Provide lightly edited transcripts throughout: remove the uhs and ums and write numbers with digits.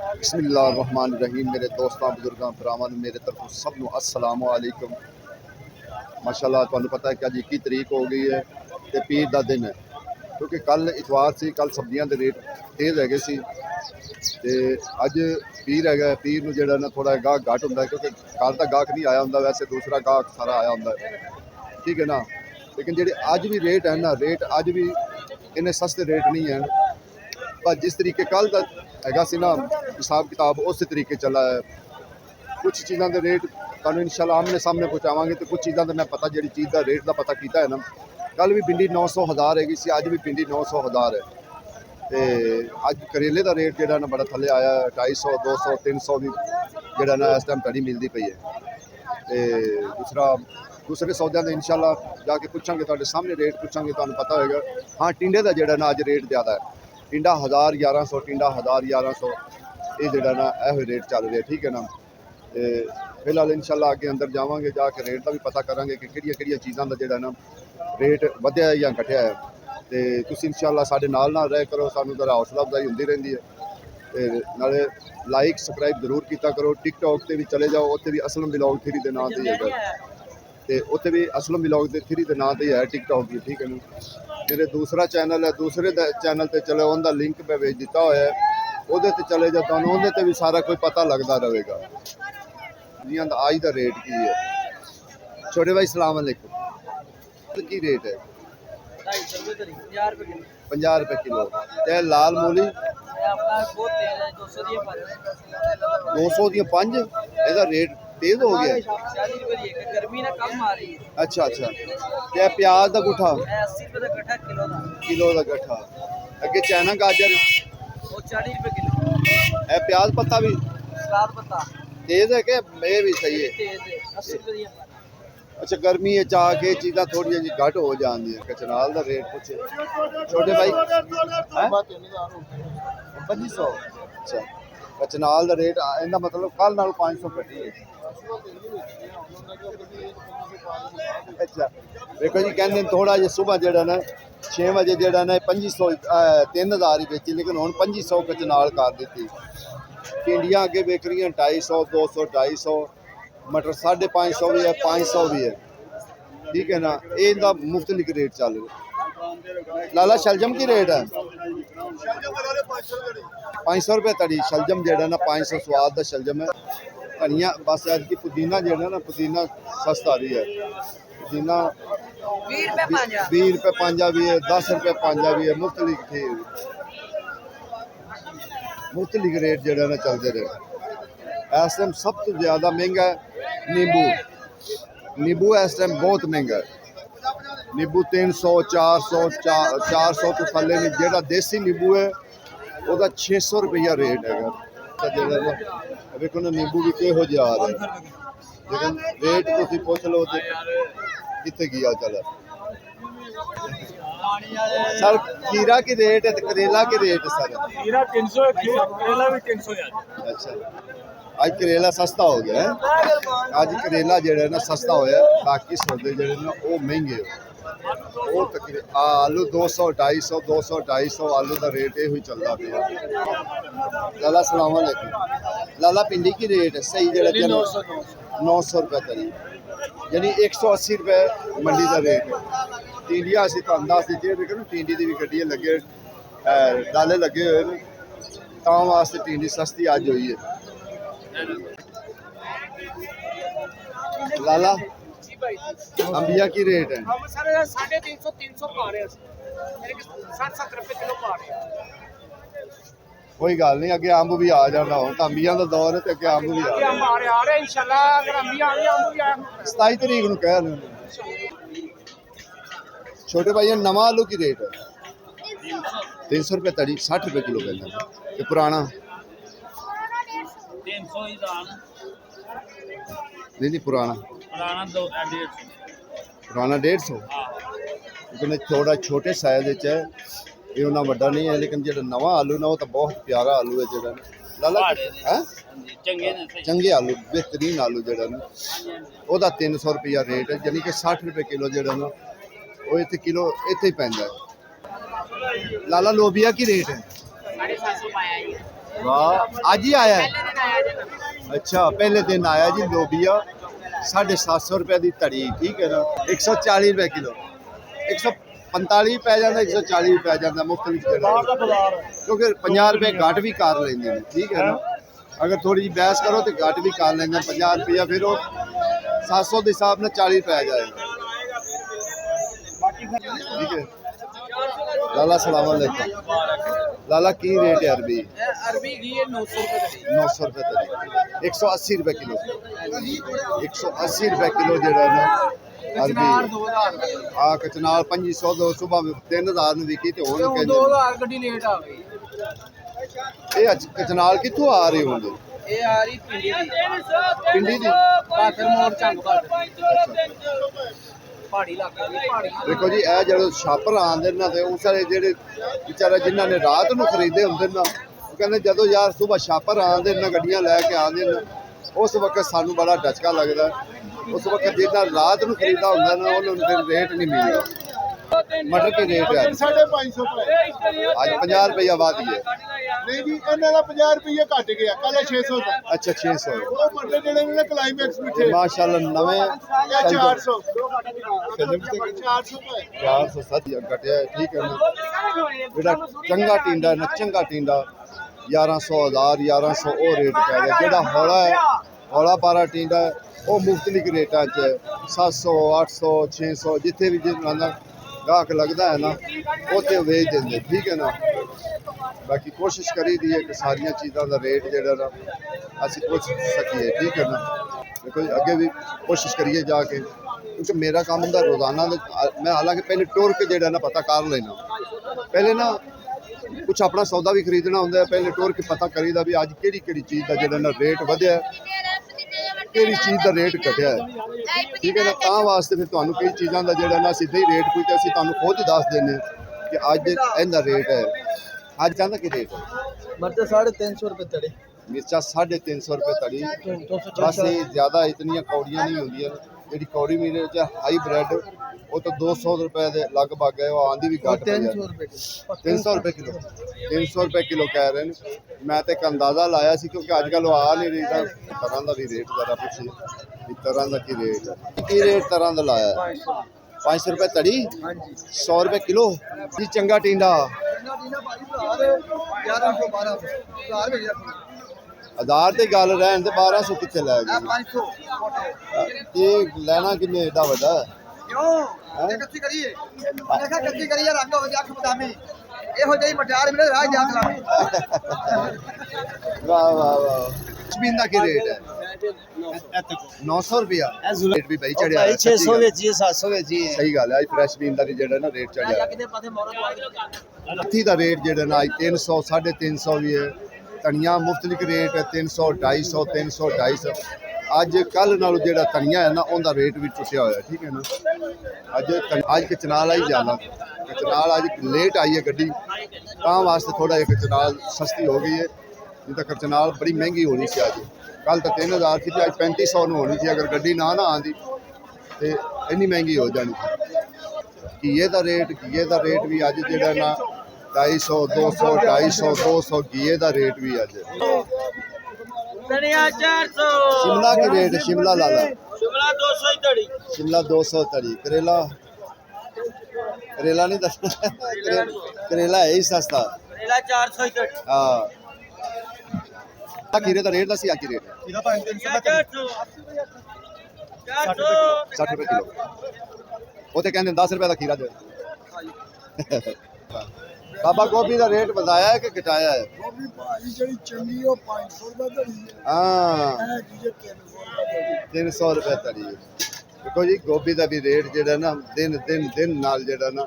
बिस्मिल्लाहिर्रहमानिर्रहीम। मेरे दोस्तों बुजुर्गों भरावां मेरे तरफ सब नूं अस्सलाम वालेकुम। माशाअल्लाह तुहानूं पता है कि अज 21 तरीक हो गई है तो पीर का दिन है, क्योंकि कल इतवार से कल सब्जियां के रेट तेज़ है सी ते अज पीर है। पीर नूं जिहड़ा ना थोड़ा गाहक घट होंदा है, क्योंकि कल का गाहक नहीं आया होंदा, वैसे दूसरा गाहक सारा आया होंदा है, ठीक है ना। लेकिन जिहड़े अज भी रेट है ना, रेट अज भी इन्ने सस्ते रेट नहीं हैं, पर जिस तरीके कल का हैगा सी ना हिसाब किताब उस तरीके चला है। कुछ चीज़ों के रेट तुहानूं इंशाअल्लाह आमने सामने पहुँचावांगे, तो कुछ चीज़ों का मैं पता जी चीज़ का रेट का पता किया है ना। कल भी भिंडी 900,000 हैगी सी, अज भी भिंडी 900,000 है। तो अज करेले का रेट जो ना बड़ा थले आया, 250, 200, 300 भी जो ना इस टाइम कड़ी मिलती पई है। तो दूसरे सौदों के इंशाअल्लाह जाके पूछांगे, तुहाडे सामने रेट पूछांगे, तुहानूं पता होगा। हाँ, टिंडे का जो ना अज रेट ज़्यादा है, टिंडा 1000, 1100, टिंडा 1000, 1100 ये जो ना यह रेट चल रहा है, ठीक है ना। तो फिलहाल इंशाअल्लाह अगे अंदर जावांगे, जाके रेट का भी पता करांगे कि किहड़ियां चीज़ों का जो ना रेट वधिया या घटिया है। तो तुसीं इंशाअल्लाह साडे नाल रह करो, सानूं जरा हौसला अफजाई होंदी रहिंदी है। तो नाले लाइक सबसक्राइब जरूर किया करो। टिकटॉक से भी चले जाओ, उत्थे भी असलम व्लॉग 3 के नाम से है, तो उत्थे भी असलम व्लॉग 3 के नाम से है टिकटॉक भी, ठीक है ना। मेरे दूसरा चैनल है, दूसरे चैनल पर चलो, उनका लिंक मैं भेज दिता हुआ है, वो चले जाओ, तुहानूं उहदे ते भी सारा कुछ पता लगता रहेगा। सब्जियां दा आज का रेट की है। छोटे भाई सलाम अलैकुम, की रेट है? 50 रुपये किलो। ते लाल मूली 200 दी 5, ਇਹਦਾ रेट तेज हो गया। गर्मी ना कम आ रही है। अच्छा अच्छा। ते प्याज का गुठा 80 रुपए का गठा किलो का गठा। अगे चाइना गाजर वो 40 रुपए किलो। ए प्याज पत्ता भी सलाद पत्ता तेज है कि ये भी सही है? तेज है, 80 रुपए दी। अच्छा, गर्मी आके चीज़ा थोड़ी जी घट हो जाती है। कचनाल का रेट कुछ छोटे भाई 2500। अच्छा, कचनाल का रेट इनका मतलब कल नालों 500 घटी है। अच्छा देखो जी, कहते थोड़ा जो सुबह जो ना 6 बजे जो ना 2500 3000 ही बेची, लेकिन हुण 2500 कचनाल कर दी। भिंडियां अगे बेच रही 250, 200, 250, मटर 550 भी है, 500 भी है, ठीक है ना। ये इनका मुख्तलिफ रेट चल रहा। लाला शलजम की रेट है 500 रुपये तड़ी। शलजम जो ना 500 स्वाद का शलजम है। धनिया बस की पुदीना जो ना पुदीना सस्ता रही है। पुदीना 20 रुपये 5 भी है, 10 रुपये 5 भी है। मुख्तलिफ रेट जो ना चलते रहे। इस टाइम सब तो ज़्यादा महंगा है नींबू। नींबू इस टाइम बहुत महंगा है। नींबू 300, 400, 400 तो थले नहीं। जो देसी नींबू है वह 600 रुपया रेट है। देखो ना नींबू भी किहो जिहा आ रहा है, लेकिन रेट तुसीं पुछ लो तो कित्थे गया चला। सर खीरा की रेट है, करेला की रेट है सर? खीरा 300 है, करेला भी 300 है। अच्छा, आज करेला सस्ता हो गया है। आज करेला जो है ना सस्ता होया, बाकी सौदे जो ना वो महंगे वो तकरीबन आलू 200, 250, 200, 250 आलू का रेट यही चलता पे। लाला सलाम अलैकुम। लाला भिंडी की रेट है सही जो 900 रुपये तरी, यानी 180 रुपये मंडी का रेट है। टिंडियां असीं तुहानूं दस दित्तियां, देखो ना टिंडी की भी गड्डियां लगे, डाले लगे हुए हैं, तां वास्ते टिंडी सस्ती अज हुई है। लाला अंबिया की रेट है? हम सर 350, 300 पा रहे हैं, 60-70 रुपए किलो पा रहे हैं। कोई गल नहीं, अगे अंब भी आ जाना हो, अंबिया का दौर है तो अगे अंब भी आ रहे इंशाल्लाह। अगर अंबिया आ गई, अंब भी आए 27 तरीक को कह रहे। छोटे भाई नवा आलू की रेट है 300 रुपये तड़ी, 60 रुपये किलो कहना। ये पुराना 300 ही दान नहीं पुराना पुराना 150। लेकिन थोड़ा छोटे साइज है, ये उन्ना वड्डा नहीं है। लेकिन जो नवा आलू ना वो तो बहुत प्यारा आलू है जो लाला है, चंगे आलू बेहतरीन आलू जो ना वह 300 रुपया रेट है, यानी कि 60 रुपये किलो जो ना वो इतने किलो इतने ही पैंदा है। लाला लोबिया की रेट है वाह आज ही आया है? पहले दिन आया जी। अच्छा पहले दिन आया जी लोबिया 750 रुपए की धड़ी ठीक है ना 140 रुपए किलो 145 पै जाता 140 पै जाता मुख्तलिफ क्योंकि 50 रुपए घट भी कर लेंगे ने ठीक है ना अगर थोड़ी जी बहस करो तो घट भी कर लेंगे 50 रुपया फिर वो 700 के हिसाब में 40 पै जाएगा ठीक है लाला सलाम अलैकुम लाला की रेट है अरबी अरबी घी है 900 रुपए 900 रुपए तक 180 रुपए किलो 180 रुपए किलो जेड़ा ना अरबी 2000 आ कचनाल 2500 दो सुबह में 3000 ਨੂੰ ਵਿਕੀ ਤੇ ਹੁਣ ਕਹਿੰਦੇ 2000 ਗੱਡੀ ਲੇਟ ਆ ਗਈ ਇਹ ਅੱਜ ਕਚਨਾਲ ਕਿੱਥੋਂ ਆ ਰਹੇ ਹੁੰਦੇ ਇਹ ਆ ਰਹੀ ਪਿੰਡੀ ਦੀ ਪਿੰਡੀ ਦੀ ਪਾਥਰ ਮੋੜ ਚੰਗ ਪਹਾੜੀ ਇਲਾਕਾ ਦੀ ਪਹਾੜੀ ਦੇਖੋ ਜੀ ਇਹ ਜਦੋਂ ਛਾਪਰ ਆਉਂਦੇ ਨਾ ਤੇ ਉਸ ਵਾਲੇ ਜਿਹੜੇ ਵਿਚਾਰੇ ਜਿਨ੍ਹਾਂ ਨੇ ਰਾਤ ਨੂੰ ਖਰੀਦੇ ਹੁੰਦੇ ਨਾ ਉਹ ਕਹਿੰਦੇ ਜਦੋਂ ਯਾਰ ਸਵੇਰ ਛਾਪਰ ਆਉਂਦੇ ਨਾ ਗੱਡੀਆਂ ਲੈ ਕੇ ਆਉਂਦੇ ਨੇ ਉਸ ਵਕਤ ਸਾਨੂੰ ਬੜਾ ਡਚਕਾ ਲੱਗਦਾ ਉਸ ਵਕਤ ਜਿਹਨਾਂ ਰਾਤ ਨੂੰ ਖਰੀਦਾ ਹੁੰਦਾ ਨਾ ਉਹਨਾਂ ਨੂੰ ਫਿਰ ਰੇਟ ਨਹੀਂ ਮਿਲਦਾ ਮਟਰ ਕੀ ਰੇਟ ਹੈ 550 ਰੁਪਏ ਅੱਜ 50 ਰੁਪਇਆ ਵਾਧੀ ਹੈ ਨਹੀਂ ਜੀ ਇਹਨਾਂ ਦਾ 50 ਰੁਪਏ ਘਟ ਗਿਆ ਕੱਲ 600 ਦਾ ਅੱਛਾ 600 ਉਹ ਮਟਰ ਜਿਹੜੇ ਨੇ ਕਲਾਈਮੈਕਸ ਮਿੱਠੇ ਮਾਸ਼ਾਅੱਲਾ ਨਵੇਂ ਇਹ 400 400 ਰੁਪਏ 407 ਘਟਿਆ ਠੀਕ ਹੈ ਨਾ ਜਿਹੜਾ ਚੰਗਾ ਟਿੰਡਾ ਨਾ ਚੰਗਾ ਟਿੰਡਾ 1100 1100 ਉਹ ਰੇਟ ਪੈ ਗਿਆ ਜਿਹੜਾ ਹੌਲਾ ਪਾਰਾ ਟਿੰਡਾ ਉਹ ਮੁਖਤਲਿਫ ਰੇਟਾਂ 'ਚ 700 800 600 ਜਿੱਥੇ ਵੀ ਜਿੰਨਾ ਗਾਹਕ ਲੱਗਦਾ ਹੈ ਨਾ ਉੱਥੇ ਵੇਚ ਦਿੰਦੇ ਠੀਕ ਹੈ ਨਾ ਬਾਕੀ ਕੋਸ਼ਿਸ਼ ਕਰੀਦੀ ਹੈ ਕਿ ਸਾਰੀਆਂ ਚੀਜ਼ਾਂ ਦਾ ਰੇਟ ਜਿਹੜਾ ਨਾ ਅਸੀਂ ਪੁੱਛ ਸਕੀਏ ਠੀਕ ਹੈ ਨਾ ਦੇਖੋ ਜੀ ਅੱਗੇ ਵੀ ਕੋਸ਼ਿਸ਼ ਕਰੀਏ ਜਾ ਕੇ ਕਿਉਂਕਿ ਮੇਰਾ ਕੰਮ ਹੁੰਦਾ ਰੋਜ਼ਾਨਾ ਮੈਂ ਹਾਲਾਂਕਿ ਪਹਿਲੇ ਟੁਰ ਕੇ ਜਿਹੜਾ ਨਾ ਪਤਾ ਕਰ ਲੈਣਾ ਪਹਿਲੇ ਨਾ ਕੁਛ ਆਪਣਾ ਸੌਦਾ ਵੀ ਖਰੀਦਣਾ ਹੁੰਦਾ ਪਹਿਲੇ ਟੁਰ ਕੇ ਪਤਾ ਕਰੀਦਾ ਵੀ ਅੱਜ ਕਿਹੜੀ ਚੀਜ਼ ਦਾ ਜਿਹੜਾ ਨਾ ਰੇਟ ਵਧਿਆ ਕਿਹੜੀ ਚੀਜ਼ ਦਾ ਰੇਟ ਘਟਿਆ ਹੈ ਠੀਕ ਹੈ ਨਾ ਤਾਂ ਵਾਸਤੇ ਫਿਰ ਤੁਹਾਨੂੰ ਕਈ ਚੀਜ਼ਾਂ ਦਾ ਜਿਹੜਾ ਨਾ ਸਿੱਧਾ ਹੀ ਰੇਟ ਪੁੱਛਦੇ ਅਸੀਂ ਤੁਹਾਨੂੰ ਖੁਦ ਦੱਸ ਦਿੰਦੇ ਕਿ ਅੱਜ ਇਹਦਾ ਰੇਟ ਹੈ ਅੱਜ ਕਹਿੰਦਾ ਕੀ ਰੇਟ ਹੈ ਮਰਤੇ 350 ਰੁਪਏ ਤੜੇ ਮਿਰਚਾਂ 350 ਰੁਪਏ ਤੜੀ ਬਸ ਇਹ ਜ਼ਿਆਦਾ ਇਤਨੀਆਂ ਕੌੜੀਆਂ ਨਹੀਂ ਹੁੰਦੀਆਂ ਜਿਹੜੀ ਕੌੜੀ ਮਿਰਚ ਹਾਈ ਬ੍ਰੈਡ ਉਹ ਤਾਂ 200 ਰੁਪਏ ਦੇ ਲਗਭਗ ਹੈ ਉਹ ਆਂਦੀ ਵੀ ਘੱਟ ਪਈ 300 ਰੁਪਏ ਕਿਲੋ 300 ਰੁਪਏ ਕਿਲੋ ਕਹਿ ਰਹੇ ਨੇ ਮੈਂ ਤੇ ਇੱਕ ਅੰਦਾਜ਼ਾ ਲਾਇਆ ਸੀ ਕਿਉਂਕਿ ਅੱਜ ਕੱਲ ਉਹ ਆ ਨਹੀਂ ਰਹੀ ਤਾਂ ਤਰ੍ਹਾਂ ਦਾ ਵੀ ਰੇਟ ਜ਼ਰਾ ਪੁੱਛੀ ਵੀ ਤਰ੍ਹਾਂ ਦਾ ਕੀ ਰੇਟ ਹੈ ਕੀ ਰੇਟ ਤਰ੍ਹਾਂ ਦਾ ਲਾਇਆ 500 ਰੁਪਏ ਤੜੀ ਹਾਂਜੀ 100 ਰੁਪਏ ਕਿਲੋ ਜੀ ਚੰਗਾ ਟਿੰਡਾ 1000 ਤੇ ਗੱਲ ਰਹਿਣ ਤੇ 1200 ਕਿੱਥੇ ਲੈ ਗਏ ਇਹ ਲੈਣਾ ਕਿੰਨੇ ਏਡਾ ਵੱਡਾ ਕਿਉਂ ਕੱਚੀ ਕਰੀਏ ਦੇਖਾ ਕੱਚੀ ਕਰੀਏ ਰੰਗ ਹੋ ਜਾ ਅੱਖ ਬਦਾਮੀ ਇਹੋ ਜਿਹੀ ਮਟਿਆਰ ਮੇਰੇ ਰਾਹ ਜਾ ਕਰਾਵੇ ਵਾਹ ਵਾਹ ਵਾਹ ਜ਼ਮੀਨ ਦਾ ਕੀ ਰੇਟ ਹੈ 900 ਰੁਪਿਆ ਰੇਟ ਵੀ ਬਈ ਚੜਿਆ 600 ਵਿੱਚ ਹੀ 700 ਵਿੱਚ ਹੀ ਸਹੀ ਗੱਲ ਹੈ ਅੱਜ ਫਰੈਸ਼ ਬੀਨ ਦਾ ਵੀ ਜਿਹੜਾ ਨਾ ਰੇਟ ਚੜਿਆ ਕਿਤੇ ਪਾਸੇ ਮੋਰੋ ਲੱਥੀ ਦਾ ਰੇਟ ਜਿਹੜਾ ਨਾ ਅੱਜ 300 350 ਵੀ ਹੈ ਧਨੀਆ ਮੁਖਤਲਿਫ ਰੇਟ ਹੈ 300 250 300 250 ਅੱਜ ਕੱਲ ਨਾਲੋਂ ਜਿਹੜਾ ਧਨੀਆ ਹੈ ਨਾ ਉਹਦਾ ਰੇਟ ਵੀ ਟੁੱਟਿਆ ਹੋਇਆ ਠੀਕ ਹੈ ਨਾ ਅੱਜ ਕਚਨਾਲ ਆਈ ਜ਼ਿਆਦਾ ਕਚਨਾਲ ਅੱਜ ਲੇਟ ਆਈ ਹੈ ਗੱਡੀ ਤਾਂ ਵਾਸਤੇ ਥੋੜਾ ਜਿਹਾ ਕਚਨਾਲ ਸਸਤੀ ਹੋ ਗਈ ਹੈ ਨਹੀਂ ਤਾਂ ਕਚਨਾਲ ਬੜੀ ਮਹਿੰਗੀ ਹੋਣੀ ਸੀ ਅੱਜ ਕੱਲ ਤਾਂ 3000 ਸੀ ਤੇ ਅੱਜ 3500 ਨੂੰ ਹੋਣੀ ਸੀ ਅਗਰ ਗੱਡੀ ਨਾ ਆਂਦੀ ਤੇ ਇੰਨੀ ਮਹਿੰਗੀ ਹੋ ਜਾਣੀ ਘੀਏ ਦਾ ਰੇਟ ਵੀ ਅੱਜ ਜਿਹੜਾ ਨਾ 250 200 250 200 ਘੀਏ ਦਾ ਰੇਟ ਵੀ ਅੱਜ ਧਨੀਆ 400 शिमला की रेट है शिमला लाला शिमला 200 ही तड़ी शिमला 200 तड़ी करेला नहीं दसना करेला है ही सस्ता करेला 400 ही तड़ी हाँ खीरे का रेट दस की रेट है 400 60 रुपए किलो वो तो कहते 10 रुपए का खीरा दे बाबा गोभी का रेट बताया है कि घटाया है ਗੋਭੀ ਭਾਜੀ ਜਿਹੜੀ ਚੰਗੀ ਉਹ 500 ਰੁਪਏ ਧੜੀ ਹੈ हाँ ਇਹ ਜੀ 300 ਰੁਪਏ 300 रुपए तड़ी देखो जी गोभी का भी रेट जो ना दिन नाल जो ना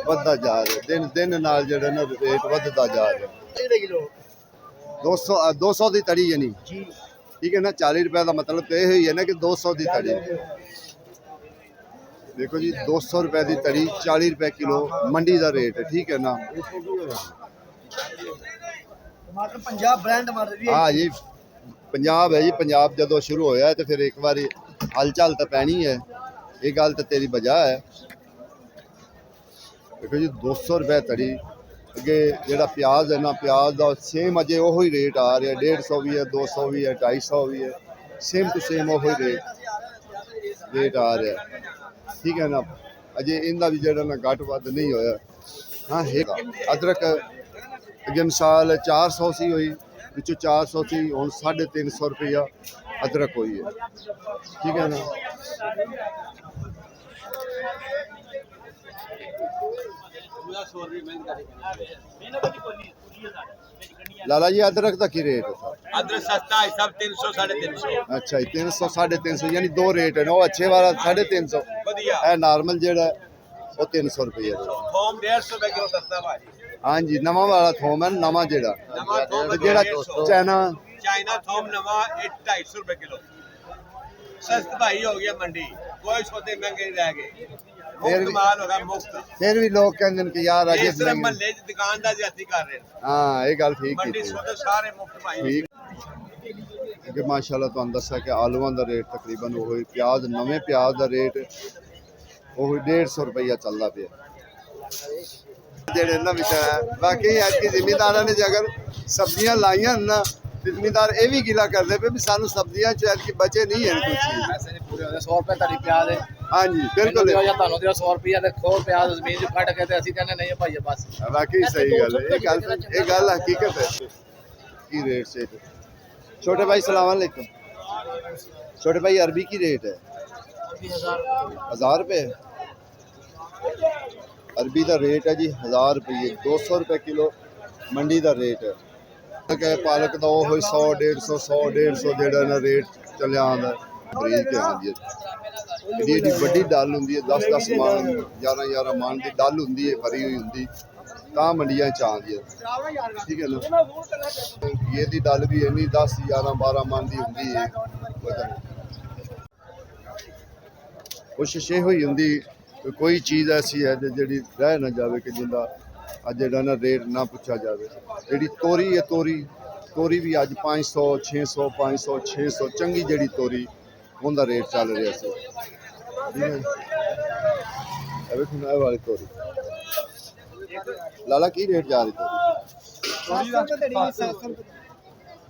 ਵੱਧਦਾ ਜਾ ਰਿਹਾ ਦਿਨ ਨਾਲ ਜਿਹੜਾ ਨਾ ਰੇਟ ਵੱਧਦਾ ਜਾ ਰਿਹਾ किलो 200 ਦੀ ਤੜੀ ਯਾਨੀ जी ठीक है ना 40 रुपए का मतलब तो यही है ना कि 200 की तड़ी देखो जी 200 रुपए की तड़ी 40 रुपए किलो मंडी का रेट है ठीक है ना टमाटर पंजाब ब्रांड मार रही हाँ जी पंजाब है जी पंजाब जदों शुरू होया तो फिर एक बार हलचल तो पैनी है ये गल तो तेरी वजह है देखो जी 200 रुपए तड़ी ਅੱਗੇ ਜਿਹੜਾ ਪਿਆਜ਼ ਹੈ ਨਾ, ਪਿਆਜ਼ ਦਾ ਸੇਮ ਅਜੇ ਉਹੋ ਹੀ ਰੇਟ ਆ ਰਿਹਾ, 150 ਵੀ ਹੈ, 200 ਵੀ ਹੈ, 250 ਵੀ ਹੈ, ਸੇਮ ਟੂ ਸੇਮ ਉਹੋ ਹੀ ਰੇਟ ਆ ਰਿਹਾ, ਠੀਕ ਹੈ ਨਾ। ਅਜੇ ਇਹਦਾ ਵੀ ਜਿਹੜਾ ਨਾ ਘੱਟ ਵੱਧ ਨਹੀਂ ਹੋਇਆ। ਹਾਂ ਹੈਗਾ ਅਦਰਕ ਅੱਗੇ ਮਿਸਾਲ 400 ਸੀ ਹੋਈ, ਵਿੱਚੋਂ 400 ਸੀ, ਹੁਣ 350 ਰੁਪਇਆ ਅਦਰਕ ਹੋਈ ਹੈ, ਠੀਕ ਹੈ ਨਾ। लाला जी अदरक का की रेट है? अदरक सस्ता है, सब 300 350। अच्छा जी 300 350 यानी दो रेट है ना, वो अच्छे वाला 350 बढ़िया है, नॉर्मल जेड़ा वो 300 रुपये। थोम 150 रुपए किलो सस्ता भाजी। हाँ जी नवा वाला थोम है, नवा जेड़ा नवा थोम जेड़ा 150। चाइना चाइना थोम नवा 250 रुपए किलो। सस्त भाई हो गया मंडी, कोई सौदे महंगे नहीं रह गए, फिर मुफ्त भी- माल होगा मुफ्त। फिर भी लोग कहते हैं कि यार अजे इस तरह महल्ले च दुकानदार जाती कर रहे हैं, हाँ ये गल ठीक मंडी की सौदे सारे मुफ्त भाई। ठीक कि माशाल्लाह तुहानू दस्सा कि आलूआं दा रेट तकरीबन वो प्याज नवे प्याज दा रेट वो 150 रुपया चलदा पिया जेड़े ना विच है। बाकी अजकल जिमीदारां ने अगर सब्जियां लाइयां ना, जिमीदार ये भी गिला करते पे भी सानू सब्जियां च अजकल बचे नहीं है कुछ चीज। पैसे नहीं पूरे होते 100 रुपए तारी प्याज है। हाँ जी बिल्कुल दियो या ਤੁਹਾਨੂੰ ਦਿਓ 100 ਰੁਪਏ ਤੇ ਖੋ ਪਿਆਜ਼ ਜ਼ਮੀਨ 'ਚ ਕੱਢ ਕੇ ਤੇ ਅਸੀਂ ਕਹਿੰਦੇ ਨਹੀਂ ਭਾਈ ਬਸ। वाकई सही गल है, ये गल हकीकत है। की रेट से छोटे भाई सलाम अलैकुम। छोटे भाई अरबी की रेट है 1000 रुपये। अरबी का रेट है जी 1000 रुपये, 200 रुपये किलो मंडी का रेट है। पालक का वो 100 150 100 150 जेड़ा ना रेट चलिया आंदा खरीद के आंदी है। एडी बड़ी डल होंदी है, 10 मन 11 मन की डल होंदी है, भरी हुई होंदी ਤਾਂ ਮੰਡੀਆਂ ਚ ਆਉਂਦੀ ਹੈ, ਠੀਕ ਹੈ ਨਾ। ਇਹ ਦੀ ਡਲ ਵੀ ਇੰਨੀ 10 11 12 ਮਨ ਦੀ ਹੁੰਦੀ ਹੈ। ਕੋਸ਼ਿਸ਼ ਇਹ ਹੋਈ ਹੁੰਦੀ ਕਿ ਕੋਈ ਚੀਜ਼ ਐਸੀ ਹੈ ਜਿਹੜੀ ਰਹਿ ਨਾ ਜਾਵੇ ਕਿ ਜਿੰਦਾ ਅੱਜ ਜਿਹੜਾ ਨਾ ਰੇਟ ਨਾ ਪੁੱਛਿਆ ਜਾਵੇ। ਜਿਹੜੀ ਤੋਰੀ ਹੈ, ਤੋਰੀ ਵੀ ਅੱਜ 500 600 500 600 ਚੰਗੀ ਜਿਹੜੀ ਤੋਰੀ ਉਹਦਾ ਰੇਟ ਚੱਲ ਰਿਹਾ ਸੀ, ਠੀਕ ਹੈ। ਇਹ ਵੇਖੋ ਇਹ ਵਾਲੀ ਤੋਰੀ लाला की रेट जा रही थोड़ी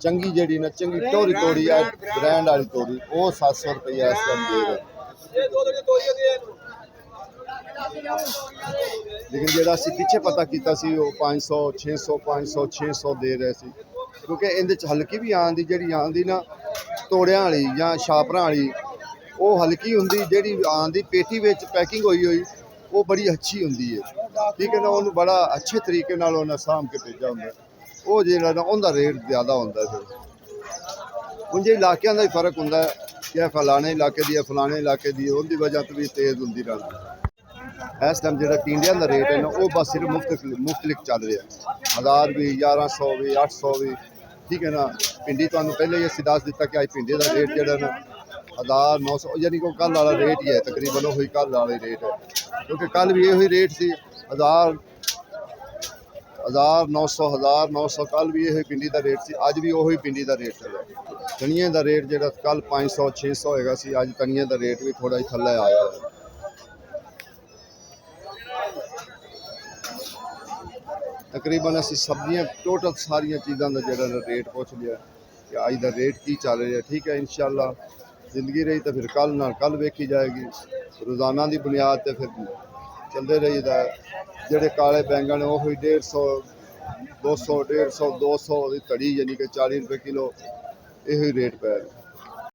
चंगी जेड़ी ना चंगी टोरी तोड़ी है ब्रांड वाली तोड़ी वो 700 रुपया इस टाइम दे रहे। लेकिन जेड़ा असी पीछे पता किया सी वो 500 600 500 600 दे रहे सी, क्योंकि इहदे च हल्की भी आंदी जेड़ी आंदी ना तोड़ियां वाली या छापरां वाली वो हल्की हुंदी, जेड़ी आंदी पेटी विच पैकिंग होई होई वो बड़ी अच्छी होंदी है, ठीक है ना। उन्होंने बड़ा अच्छे तरीके नाल उन्हें साम के भेजा होंगे, वो जेड़ा ना उनका रेट ज़्यादा होंदा है। फिर उन जे इलाकों का ही फर्क होंदा है कि फलाने इलाके दी फलाने इलाके दी उनकी वजह तो भी तेज़ होंदी रहती। इस टाइम जो टिंडियां का रेट है ना वो बस सिर्फ मुख्तलिफ चल रहा है, 1000 भी 1100 भी 800 भी, ठीक है ना। भिंडी तो पहले ही असीं दस दिता कि अज भिंडी का रेट जो ना 1000 900 यानी कि कल वाला रेट ही है, तकरीबन वही कल वाला रेट है, क्योंकि कल भी यही रेट सी 1000 900 1000 900 कल भी यही भिंडी का रेट सी, अज भी वही भिंडी का रेट चलिया। धनिए का रेट जो कल 500 600 होएगा सी, अज धनिए का रेट भी थोड़ा ही थल्ले आया है। तकरीबन असी सब्जियां टोटल सारिया चीज़ों का जो रेट पूछ लिया कि अज का रेट की चल रहा है, ठीक है। इंशाअल्लाह जिंदगी रही तो फिर कल ना कल वेखी जाएगी, रोज़ाना की बुनियाद पर फिर चलते रहीदा। जेडे काले बैंगन वो 150 200 150 200 की तड़ी यानी कि 40 रुपये किलो यही रेट पै